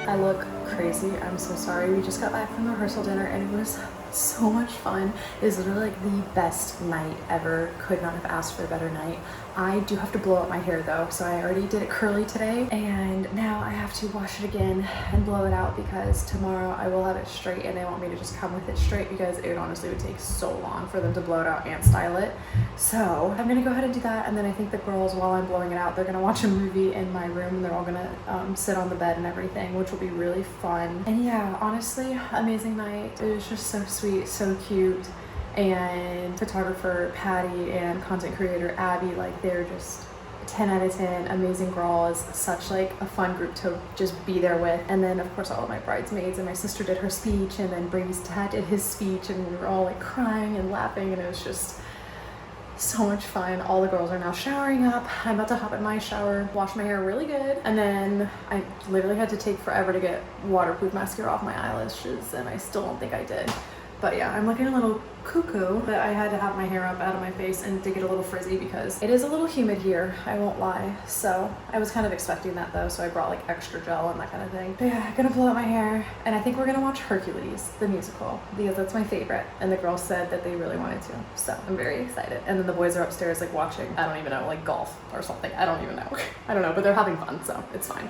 I look crazy. I'm so sorry. We just got back from rehearsal dinner and it was so much fun. It was literally like the best night ever. Could not have asked for a better night. I do have to blow out my hair though, so I already did it curly today and now I have to wash it again and blow it out because tomorrow I will have it straight and they want me to just come with it straight because it honestly would take so long for them to blow it out and style it. So I'm gonna go ahead and do that, and then I think the girls, while I'm blowing it out, they're gonna watch a movie in my room and they're all gonna sit on the bed and everything, which will be really fun. And yeah, honestly, amazing night. It was just so sweet, so cute. And photographer Patty and content creator Abby, like they're just 10 out of 10, amazing girls, such like a fun group to just be there with. And then of course all of my bridesmaids, and my sister did her speech, and then Brady's dad did his speech, and we were all like crying and laughing, and it was just so much fun. All the girls are now showering up. I'm about to hop in my shower, wash my hair really good, and then I literally had to take forever to get waterproof mascara off my eyelashes, and I still don't think I did. But yeah, I'm looking a little cuckoo, but I had to have my hair up out of my face and to get a little frizzy because it is a little humid here, I won't lie. So I was kind of expecting that though, so I brought like extra gel and that kind of thing. But yeah, I'm gonna blow out my hair, and I think we're gonna watch Hercules, the musical, because that's my favorite, and the girls said that they really wanted to. So I'm very excited. And then the boys are upstairs like watching, I don't even know, like golf or something. I don't even know. I don't know, but they're having fun, so it's fine.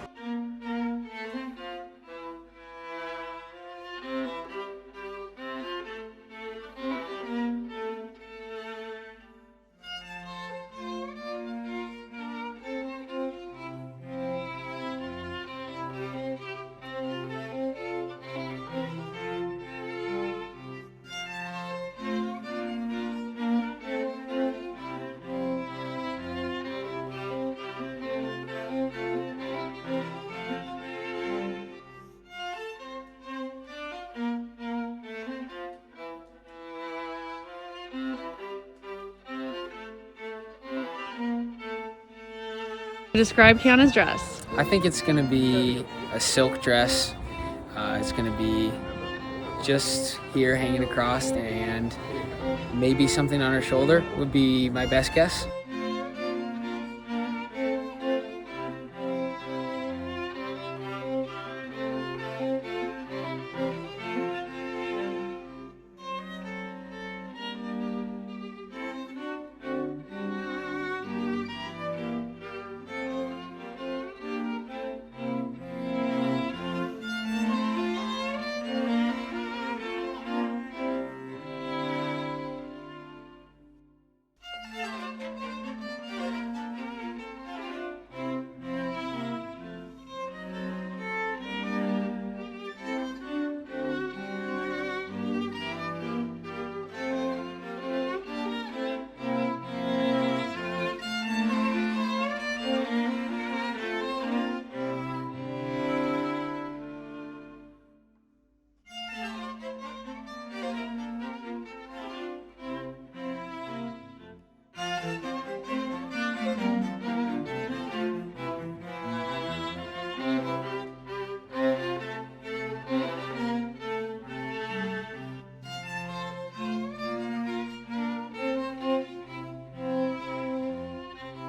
Describe Kiana's dress. I think it's gonna be a silk dress. It's gonna be just here hanging across, and maybe something on her shoulder would be my best guess.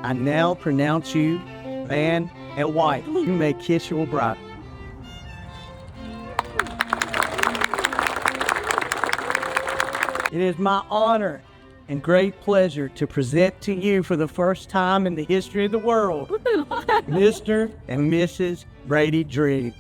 I now pronounce you man and wife. You may kiss your bride. It is my honor and great pleasure to present to you for the first time in the history of the world, Mr. and Mrs. Brady Drew.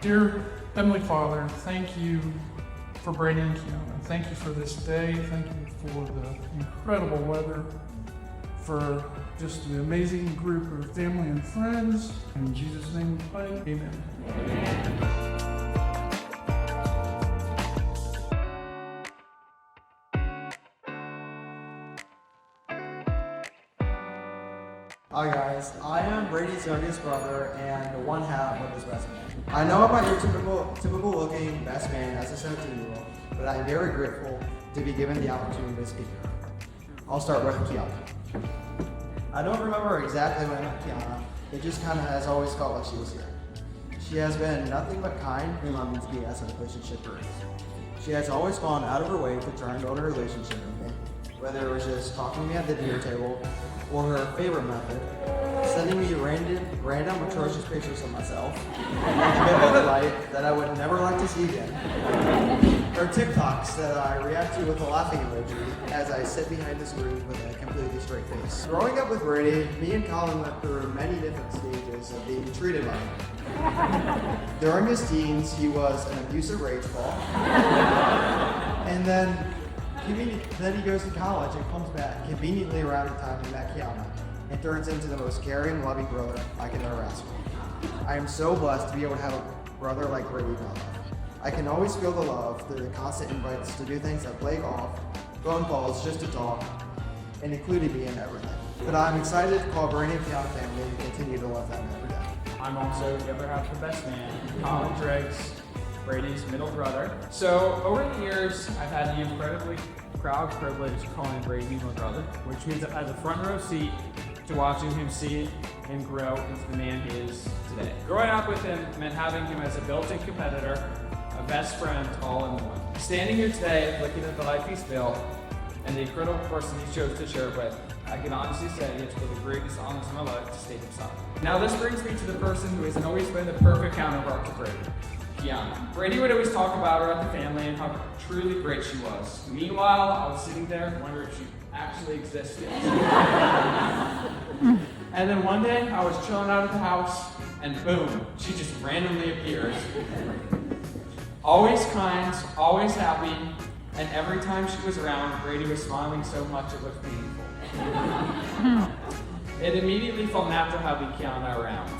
Dear Heavenly Father, thank you for Brady and Chaun. Thank you for this day. Thank you for the incredible weather, for just the amazing group of family and friends. In Jesus' name we pray, amen. Hi guys, I am Brady's youngest brother and one half of his best man. I know I'm not your typical looking best man as a 17-year-old, but I'm very grateful to be given the opportunity to speak here. I'll start with Kiana. I don't remember exactly when I met Kiana, it just kind of has always felt like she was here. She has been nothing but kind and loving to me as a relationship is. She has always gone out of her way to try and build a relationship with me, whether it was just talking to me at the dinner table, or her favorite method, sending me random atrocious pictures of myself in the light that I would never like to see again. Her TikToks that I react to with a laughing emoji as I sit behind the screen with a completely straight face. Growing up with Brady, me and Colin went through many different stages of being treated by him. During his teens, he was an abusive rage ball, and then he goes to college and comes back conveniently around the time he met Kiana and turns into the most caring, loving brother I could ever ask for. I am so blessed to be able to have a brother like Brady in my life. I can always feel the love through the constant invites to do things like play golf, phone calls just to talk, and including me in everything. But I'm excited to call Brady and Kiana family and continue to love them every day. I'm also the other half of the best man, Colin Driggs, Brady's middle brother. So over the years, I've had the incredibly proud privilege of calling Brady my brother, which means I've had the front row seat to watching him see and grow into the man he is today. Growing up with him meant having him as a built-in competitor, a best friend, all in one. Standing here today, looking at the life he's built, and the incredible person he chose to share it with, I can honestly say it's one of the greatest honors of my life to state himself. Now this brings me to the person who has always been the perfect counterpart to Brady. Kiana. Brady would always talk about her at the family and how truly great she was. Meanwhile, I was sitting there wondering if she actually existed. And then one day, I was chilling out at the house, and boom, she just randomly appears. Always kind, always happy, and every time she was around, Brady was smiling so much it looked painful. It immediately felt natural having Kiana around.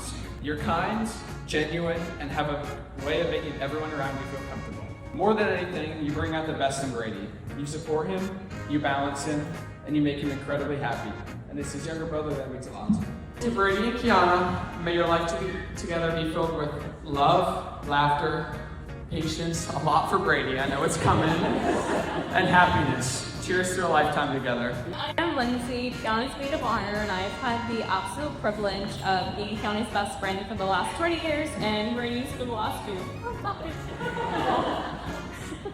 You're kind, genuine, and have a way of making everyone around you feel comfortable. More than anything, you bring out the best in Brady. You support him, you balance him, and you make him incredibly happy. And as his younger brother, that means a lot. To Brady and Kiana, may your life together be filled with love, laughter, patience, a lot for Brady, I know it's coming, and happiness. Cheers to a lifetime together. I'm Lindsay, Kiana's maid of honor, and I've had the absolute privilege of being Kiana's best friend for the last 20 years and Brady's for the last 2.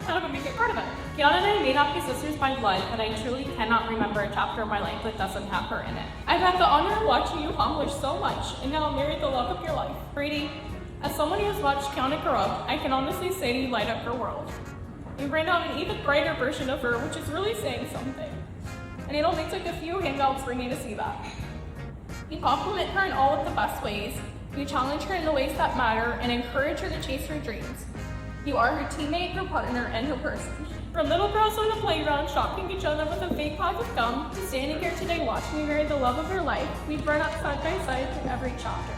Kind of a big part of it. Kiana and I may not be sisters by blood, but I truly cannot remember a chapter of my life that doesn't have her in it. I've had the honor of watching you accomplish so much, and now marry the love of your life. Brady, as someone who has watched Kiana grow up, I can honestly say you light up her world. You bring out an even brighter version of her, which is really saying something. And it only took a few hangouts for me to see that. You compliment her in all of the best ways, you challenge her in the ways that matter, and encourage her to chase her dreams. You are her teammate, her partner, and her person. From little girls on the playground shocking each other with a fake pack of gum, to standing here today watching me marry the love of her life, we've grown up side by side through every chapter.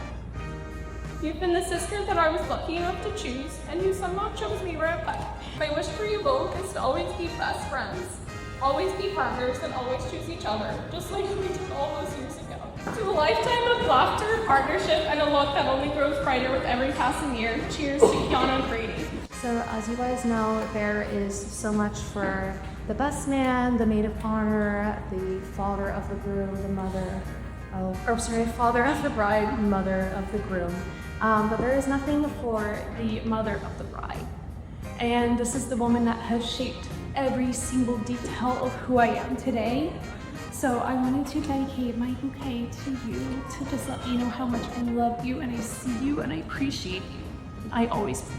You've been the sister that I was lucky enough to choose, and who somehow chose me right back. My wish for you both is to always be best friends, always be partners, and always choose each other, just like we did all those years ago. To a lifetime of laughter, partnership, and a love that only grows brighter with every passing year, cheers to Kiana and Brady. So as you guys know, there is so much for the best man, the maid of honor, the father of the groom, the mother of, father of the bride, mother of the groom. But there is nothing for the mother of the bride. And this is the woman that has shaped every single detail of who I am today. So I wanted to dedicate my bouquet to you to just let you know how much I love you and I see you and I appreciate you. I always will.